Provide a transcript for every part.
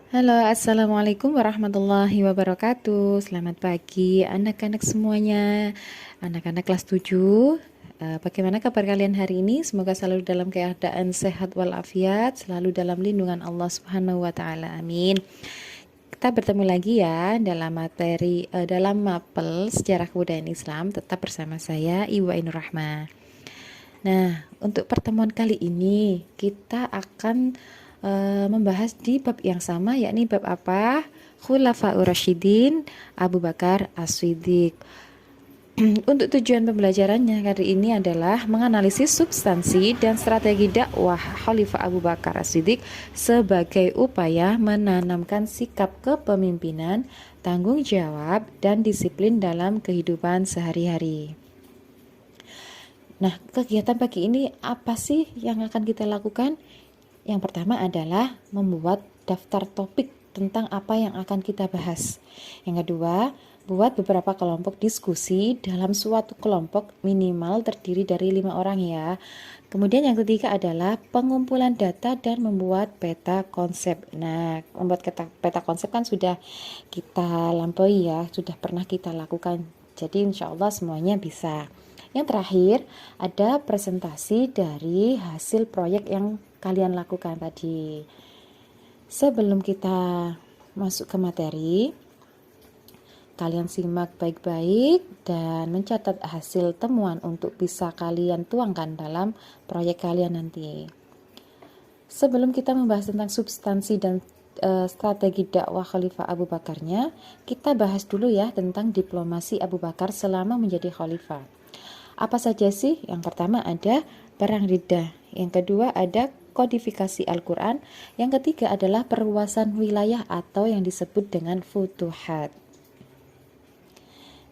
Halo, Assalamualaikum warahmatullahi wabarakatuh. Selamat pagi anak-anak semuanya. Anak-anak kelas 7. Bagaimana kabar kalian hari ini? Semoga selalu dalam keadaan sehat walafiat, selalu dalam lindungan Allah Subhanahu wa taala. Amin. Kita bertemu lagi ya dalam dalam mapel Sejarah Kebudayaan Islam, tetap bersama saya Iwa Ainur Rahma. Nah, untuk pertemuan kali ini kita akan membahas di bab yang sama, yakni bab apa? Khulafaur Rasyidin Abu Bakar As-Siddiq. Untuk tujuan pembelajarannya kali ini adalah menganalisis substansi dan strategi dakwah Khalifah Abu Bakar As-Siddiq sebagai upaya menanamkan sikap kepemimpinan, tanggung jawab, dan disiplin dalam kehidupan sehari-hari. Nah, kegiatan pagi ini apa sih yang akan kita lakukan? Yang pertama adalah membuat daftar topik tentang apa yang akan kita bahas. Yang kedua, buat beberapa kelompok diskusi dalam suatu kelompok minimal terdiri dari 5 orang ya. Kemudian yang ketiga adalah pengumpulan data dan membuat peta konsep. Nah, membuat peta konsep kan sudah kita lampaui ya, sudah pernah kita lakukan. Jadi insya Allah semuanya bisa. Yang terakhir, ada presentasi dari hasil proyek yang kalian lakukan tadi. Sebelum kita masuk ke materi, kalian simak baik-baik dan mencatat hasil temuan untuk bisa kalian tuangkan dalam proyek kalian nanti. Sebelum kita membahas tentang substansi dan strategi dakwah Khalifah Abu Bakarnya, kita bahas dulu ya tentang diplomasi Abu Bakar selama menjadi khalifah. Apa saja sih? Yang pertama ada perang Riddah, yang kedua ada kodifikasi Al-Quran, yang ketiga adalah perluasan wilayah atau yang disebut dengan futuhat.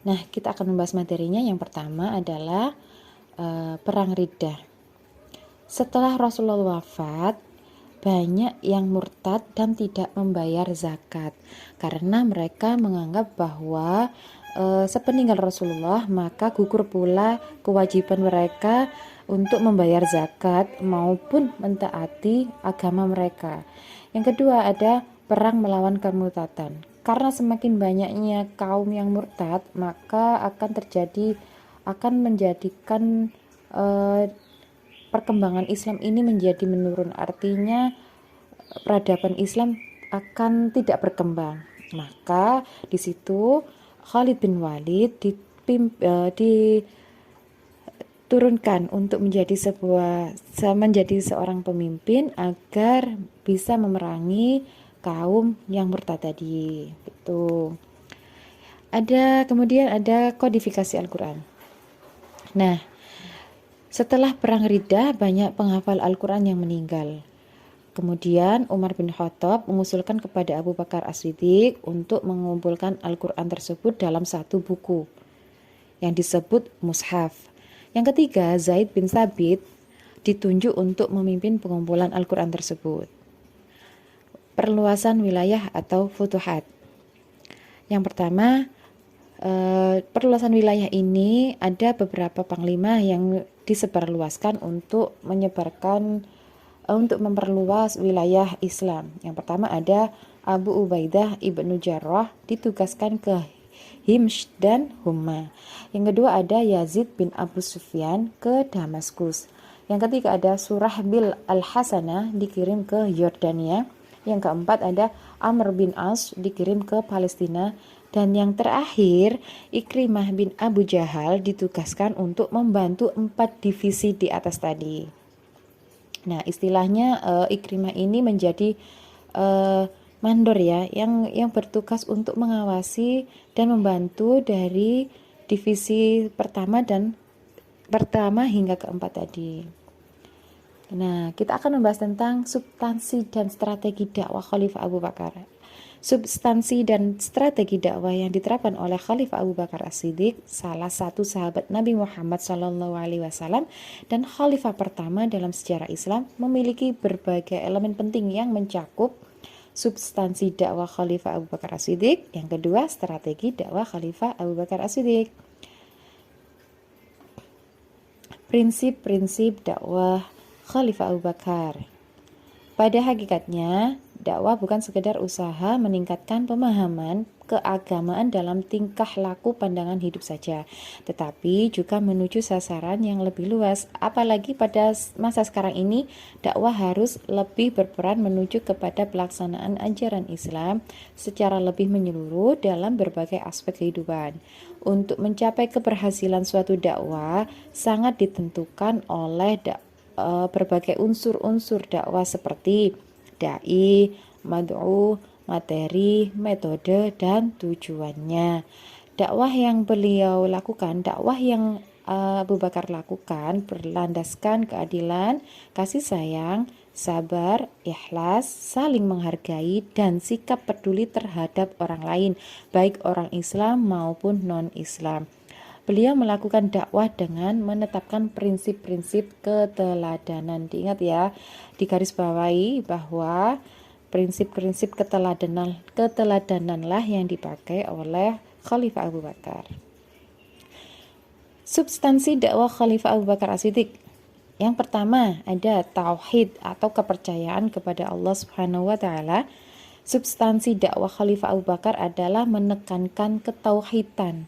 Nah, kita akan membahas materinya. Yang pertama adalah perang Riddah. Setelah Rasulullah wafat, banyak yang murtad dan tidak membayar zakat karena mereka menganggap bahwa sepeninggal Rasulullah maka gugur pula kewajiban mereka untuk membayar zakat maupun mentaati agama mereka. Yang kedua ada perang melawan kemurtadan. Karena semakin banyaknya kaum yang murtad, maka akan menjadikan perkembangan Islam ini menjadi menurun. Artinya peradaban Islam akan tidak berkembang. Maka di situ Khalid bin Walid diturunkan untuk menjadi seorang pemimpin agar bisa memerangi kaum yang murtad tadi. Itu. Kemudian ada kodifikasi Al-Quran. Nah, setelah perang Riddah banyak penghafal Al-Quran yang meninggal. Kemudian Umar bin Khattab mengusulkan kepada Abu Bakar As-Siddiq untuk mengumpulkan Al-Quran tersebut dalam satu buku yang disebut Mushaf. Yang ketiga, Zaid bin Sabit ditunjuk untuk memimpin pengumpulan Al-Quran tersebut. Perluasan wilayah atau futuhat. Yang pertama, perluasan wilayah ini ada beberapa panglima yang disebarluaskan untuk memperluas wilayah Islam. Yang pertama ada Abu Ubaidah ibnu Jarrah ditugaskan ke Himyr dan Humma. Yang kedua ada Yazid bin Abu Sufyan ke Damaskus. Yang ketiga ada Surahbil al-Hasanah dikirim ke Yordania. Yang keempat ada Amr bin As dikirim ke Palestina. Dan yang terakhir, Ikrimah bin Abu Jahal ditugaskan untuk membantu 4 divisi di atas tadi. Nah, istilahnya Ikrimah ini menjadi mandor ya, yang bertugas untuk mengawasi dan membantu dari divisi pertama hingga keempat tadi. Nah, kita akan membahas tentang substansi dan strategi dakwah Khalifah Abu Bakar. Substansi dan strategi dakwah yang diterapkan oleh Khalifah Abu Bakar As-Siddiq, salah satu sahabat Nabi Muhammad SAW dan khalifah pertama dalam sejarah Islam, memiliki berbagai elemen penting yang mencakup substansi dakwah Khalifah Abu Bakar As-Siddiq. Yang kedua, strategi dakwah Khalifah Abu Bakar As-Siddiq. Prinsip-prinsip dakwah Khalifah Abu Bakar. Pada hakikatnya, Dakwah bukan sekedar usaha meningkatkan pemahaman keagamaan dalam tingkah laku pandangan hidup saja, tetapi juga menuju sasaran yang lebih luas. Apalagi pada masa sekarang ini, dakwah harus lebih berperan menuju kepada pelaksanaan ajaran Islam secara lebih menyeluruh dalam berbagai aspek kehidupan. Untuk mencapai keberhasilan suatu dakwah sangat ditentukan oleh berbagai unsur-unsur dakwah seperti dai, mad'u, materi, metode, dan tujuannya. Dakwah yang beliau lakukan, dakwah yang Abu Bakar lakukan berlandaskan keadilan, kasih sayang, sabar, ikhlas, saling menghargai, dan sikap peduli terhadap orang lain, baik orang Islam maupun non-Islam. Beliau melakukan dakwah dengan menetapkan prinsip-prinsip keteladanan. Diingat ya, digarisbawahi bahwa prinsip-prinsip keteladananlah yang dipakai oleh Khalifah Abu Bakar. Substansi dakwah Khalifah Abu Bakar As-Siddiq. Yang pertama ada tauhid atau kepercayaan kepada Allah Subhanahu wa taala. Substansi dakwah Khalifah Abu Bakar adalah menekankan ketauhidan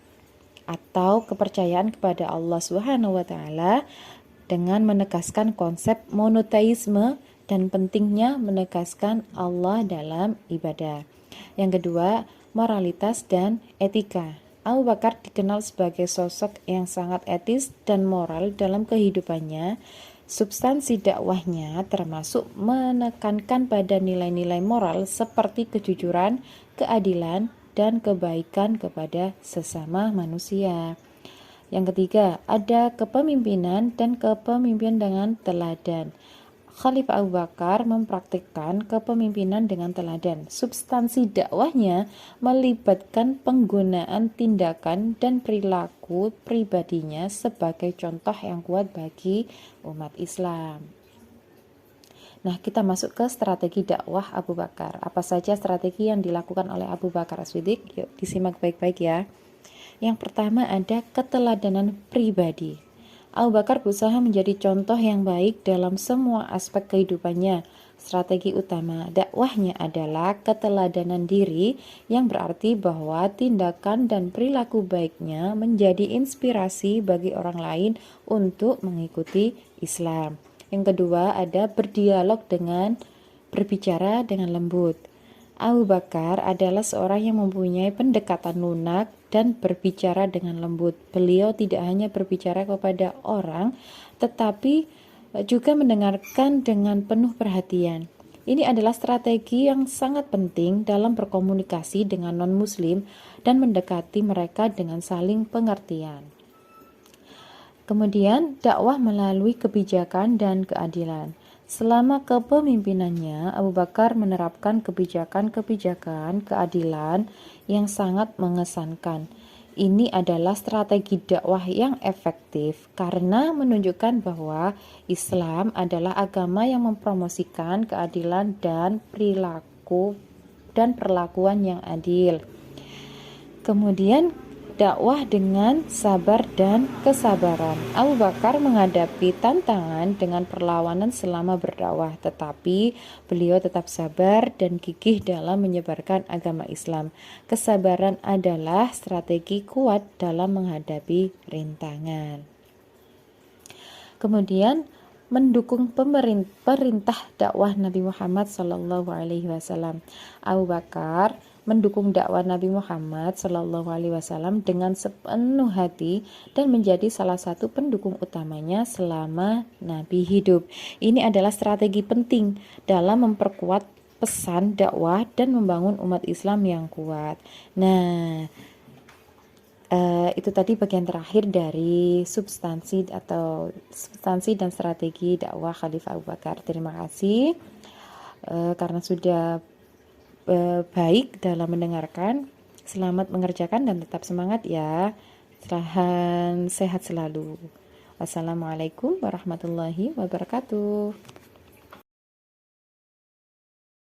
atau kepercayaan kepada Allah Subhanahu wa taala dengan menegaskan konsep monoteisme dan pentingnya menegaskan Allah dalam ibadah. Yang kedua, moralitas dan etika. Abu Bakar dikenal sebagai sosok yang sangat etis dan moral dalam kehidupannya. Substansi dakwahnya termasuk menekankan pada nilai-nilai moral seperti kejujuran, keadilan, dan kebaikan kepada sesama manusia. Yang ketiga, ada kepemimpinan dan kepemimpinan dengan teladan. Khalifah Abu Bakar mempraktikkan kepemimpinan dengan teladan. Substansi dakwahnya melibatkan penggunaan tindakan dan perilaku pribadinya sebagai contoh yang kuat bagi umat Islam. Nah, kita masuk ke strategi dakwah Abu Bakar. Apa saja strategi yang dilakukan oleh Abu Bakar As-Siddiq? Yuk, disimak baik-baik ya. Yang pertama ada keteladanan pribadi. Abu Bakar berusaha menjadi contoh yang baik dalam semua aspek kehidupannya. Strategi utama dakwahnya adalah keteladanan diri, yang berarti bahwa tindakan dan perilaku baiknya menjadi inspirasi bagi orang lain untuk mengikuti Islam. Yang kedua ada berbicara dengan lembut. Abu Bakar adalah seorang yang mempunyai pendekatan lunak dan berbicara dengan lembut. Beliau tidak hanya berbicara kepada orang, tetapi juga mendengarkan dengan penuh perhatian. Ini adalah strategi yang sangat penting dalam berkomunikasi dengan non-muslim dan mendekati mereka dengan saling pengertian. Kemudian, dakwah melalui kebijakan dan keadilan. Selama kepemimpinannya, Abu Bakar menerapkan kebijakan-kebijakan keadilan yang sangat mengesankan. Ini adalah strategi dakwah yang efektif karena menunjukkan bahwa Islam adalah agama yang mempromosikan keadilan dan perilaku dan perlakuan yang adil. Kemudian dakwah dengan sabar dan kesabaran. Abu Bakar menghadapi tantangan dengan perlawanan selama berdakwah, tetapi beliau tetap sabar dan gigih dalam menyebarkan agama Islam. Kesabaran adalah strategi kuat dalam menghadapi rintangan. Kemudian mendukung perintah dakwah Nabi Muhammad SAW. Abu Bakar mendukung dakwah Nabi Muhammad SAW dengan sepenuh hati dan menjadi salah satu pendukung utamanya selama Nabi hidup. Ini adalah strategi penting dalam memperkuat pesan dakwah dan membangun umat Islam yang kuat. Nah, itu tadi bagian terakhir dari substansi dan strategi dakwah Khalifah Abu Bakar. Terima kasih karena sudah baik dalam mendengarkan. Selamat mengerjakan dan tetap semangat ya. Sehat selalu. Wassalamualaikum warahmatullahi wabarakatuh.